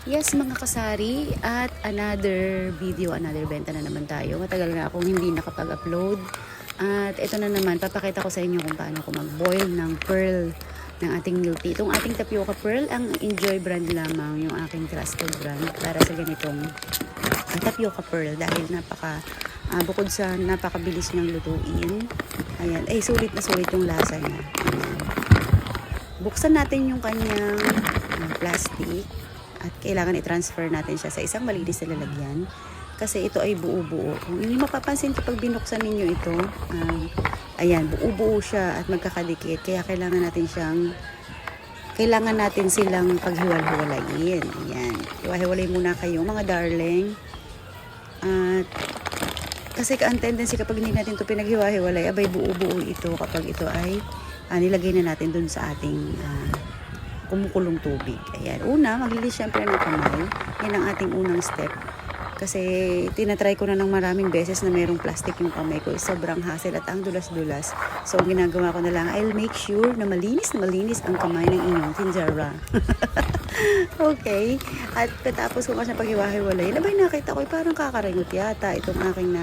Yes mga kasari, at another video, another benta na naman tayo. Matagal na akong hindi nakapag-upload. At ito na naman, papakita ko sa inyo kung paano ko mag-boil ng pearl ng ating milk tea. Itong ating tapioca pearl, ang Enjoy brand lamang, yung aking trusted brand para sa ganitong tapioca pearl. Dahil bukod sa napakabilis niyang lutuin, ayan, ay sulit na sulit yung lasa niya. Ayan. Buksan natin yung kanyang plastic. At kailangan i-transfer natin siya sa isang malinis na lalagyan. Kasi ito ay buo-buo. Kung hindi mapapansin kapag binuksan ninyo ito, ayan, buo-buo siya at magkakadikit. Kaya kailangan natin silang paghiwal-hiwalayin. Ayan. Hiwa-hiwalay muna kayo mga darling. At kasi ang tendency kapag hindi natin ito pinaghiwa-hiwalay, abay buo-buo ito kapag ito ay nilagay na natin dun sa ating kumukulong tubig. Ayan. Una, maglilis syempre ng kamay. Yan ang ating unang step. Kasi tinatry ko na ng maraming beses na mayroong plastic yung kamay ko. Sobrang hassle at ang dulas-dulas. So, ang ginagawa ko na lang, I'll make sure na malinis ang kamay ng inyong tinjara. Okay. At katapos ko kasi paghiwa-hiwalay, labay nakita ko, parang kakaringot yata itong aking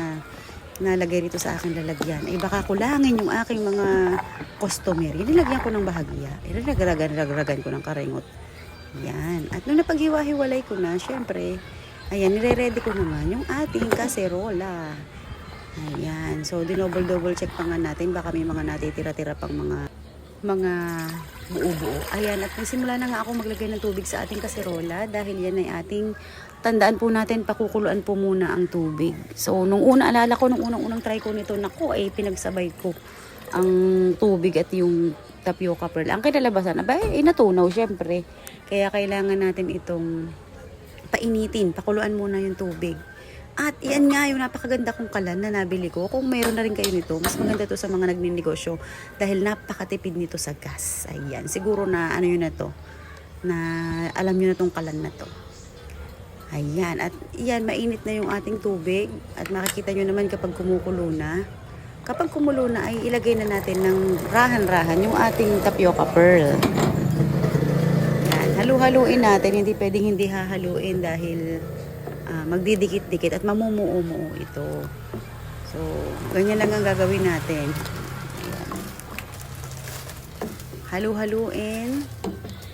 nalagay rito sa aking lalagyan. Ay baka kulangin yung aking mga customer. Nilagyan ko ng bahagya. Nilagaragan ko ng karingot. Yan. At nung napaghiwa-hiwalay ko na, syempre, ayan, nire-ready ko naman yung ating kaserola. Ayan. So, dinouble-double check pa nga natin. Baka may mga natitira-tira pang mga buo-buo. Ayan. At nagsimula na nga ako maglagay ng tubig sa ating kaserola dahil yan ay ating tandaan po natin, pakukuluan po muna ang tubig. So, nung alala ko, nung unang try ko nito, naku, ay pinagsabay ko ang tubig at yung tapioca pearl. Ang kinalabasan, natunaw syempre. Kaya kailangan natin itong painitin, pakuluan muna yung tubig. At yan nga yung napakaganda kong kalan na nabili ko. Kung mayroon na rin kayo nito, mas maganda to sa mga nagninegosyo dahil napakatipid nito sa gas. Ayan, siguro na yun na to, na alam nyo na tong kalan na to. Ayan, at yan, mainit na yung ating tubig. At makikita nyo naman kapag kumukulo na. Kapag kumulo na, ay ilagay na natin ng rahan-rahan yung ating tapioca pearl. Yan, halu-haluin natin. Hindi pwedeng hindi hahaluin dahil magdidikit-dikit at mamumuo-muo ito. So, ganyan lang ang gagawin natin. Ayan. Halu-haluin.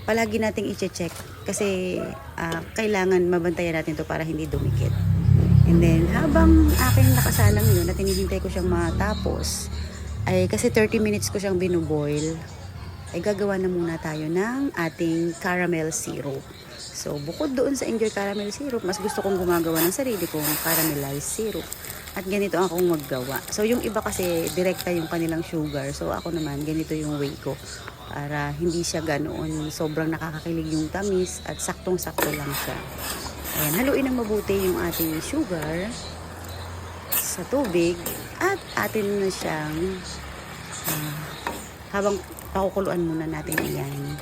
Palagi nating i-check kasi kailangan mabantayan natin to para hindi dumikit. And then habang aking nakasalang yun at hinihintay ko siyang matapos, ay kasi 30 minutes ko siyang binuboil, ay gagawa na muna tayo ng ating caramel syrup. So bukod doon sa Enjoy caramel syrup, mas gusto kong gumagawa ng sarili kong caramelized syrup. At ganito akong maggawa. So yung iba kasi direkta yung kanilang sugar. So ako naman ganito yung way ko. Para hindi siya ganoon sobrang nakakakilig yung tamis at saktong-sakto lang siya. Ayan, haluin ng mabuti yung ating sugar sa tubig at atin na siyang habang pakukuluan muna natin yan.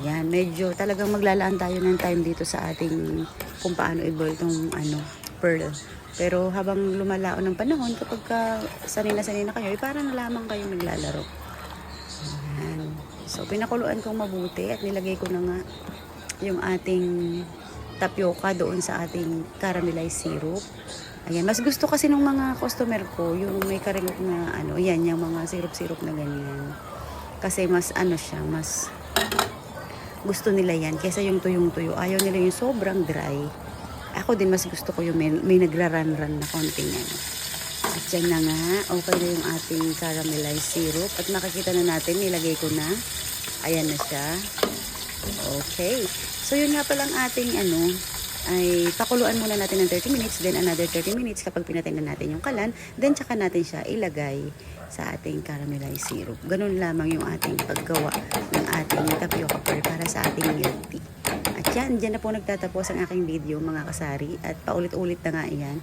Ayan, medyo talagang maglalaan tayo ng time dito sa ating kung paano i-boil tong pearl. Pero habang lumalaon ng panahon, kapag sanay na kayo, parang na lamang kayo naglalaro. Ayan. So, pinakuluan kong mabuti at nilagay ko na nga yung ating tapioca doon sa ating caramelized syrup. Ayan. Mas gusto kasi ng mga customer ko, yung may karingot na yan, yung mga syrup-syrup na ganyan. Kasi mas siya, mas gusto nila yan kaysa yung tuyong-tuyo. Ayaw nila yung sobrang dry. Ako din mas gusto ko yung may nagraran-ran na konting At dyan na nga, okay na yung ating caramelized syrup. At makikita na natin, nilagay ko na. Ayan na siya. Okay. So yun nga palang ating ay pakuluan muna natin ng 30 minutes, then another 30 minutes kapag pinatay na natin yung kalan, then tsaka natin siya ilagay sa ating caramelized syrup. Ganun lamang yung ating paggawa ng ating tapioca pearl para sa ating milk tea. At dyan na po nagtatapos ang aking video mga kasari. At paulit-ulit na nga yan.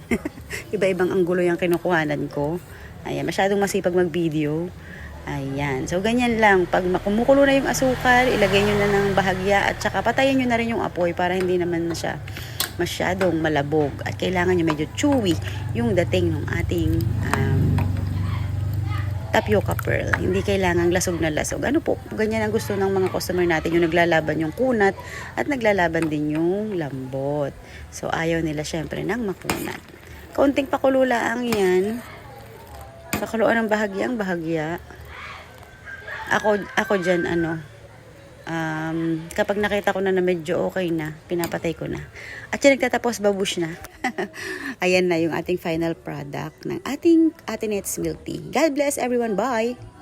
Iba-ibang anggulo yung kinukuhanan ko. Ayan, masyadong masipag mag-video. Ayan, so ganyan lang. Pag kumukulo na yung asukal, ilagay nyo na ng bahagya at saka patayin nyo na rin yung apoy para hindi naman na siya masyadong malabog. At kailangan nyo medyo chewy yung dating ng ating tapioca pearl. Hindi kailangang lasog na lasog. Ano po, ganyan ang gusto ng mga customer natin, yung naglalaban yung kunat at naglalaban din yung lambot. So, ayaw nila syempre ng makunat. Kaunting pakululaang yan. Pakuluan ng bahagyang bahagya. Ako dyan, kapag nakita ko na medyo okay na, pinapatay ko na. At yan, nagtatapos, babush na. Ayan na yung ating final product ng ating Atinet's Milk Tea. God bless everyone. Bye!